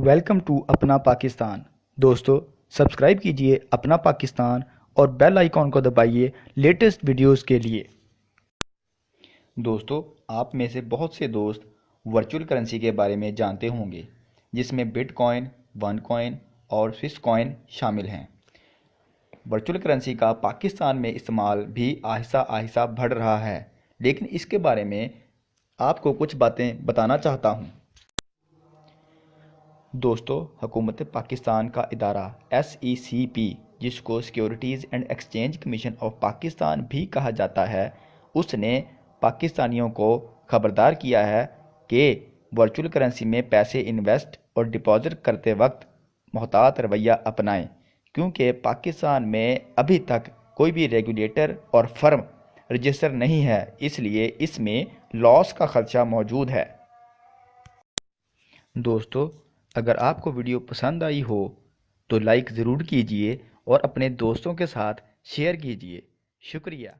Welcome to अपना पाकिस्तान। दोस्तों, subscribe कीजिए अपना पाकिस्तान और बेल आइकॉन को दबाइए लेटेस्ट वीडियोस के लिए। दोस्तों, आप में से बहुत से दोस्त वर्चुअल करेंसी के बारे में जानते होंगे, जिसमें बिटकॉइन, वन कॉइन और स्विस कॉइन शामिल हैं। वर्चुअल करेंसी का पाकिस्तान में इस्तेमाल भी आहिस्ता आहिस्ता बढ़ रहा है, लेकिन इसके बारे में आपको कुछ बातें बताना चाहता हूँ। दोस्तों, हुकूमत पाकिस्तान का इदारा SECP, जिसको securities and exchange commission of Pakistan भी कहा जाता है, उसने पाकिस्तानियों को खबरदार किया है कि वर्चुअल करेंसी में पैसे इन्वेस्ट और डिपॉजिट करते वक्त मोहतात रवैया अपनाएं, क्योंकि पाकिस्तान में अभी तक कोई भी रेगुलेटर और फर्म रजिस्टर नहीं है, इसलिए इसमें लॉस का खदशा मौजूद है। दोस्तों, अगर आपको वीडियो पसंद आई हो तो लाइक ज़रूर कीजिए और अपने दोस्तों के साथ शेयर कीजिए। शुक्रिया।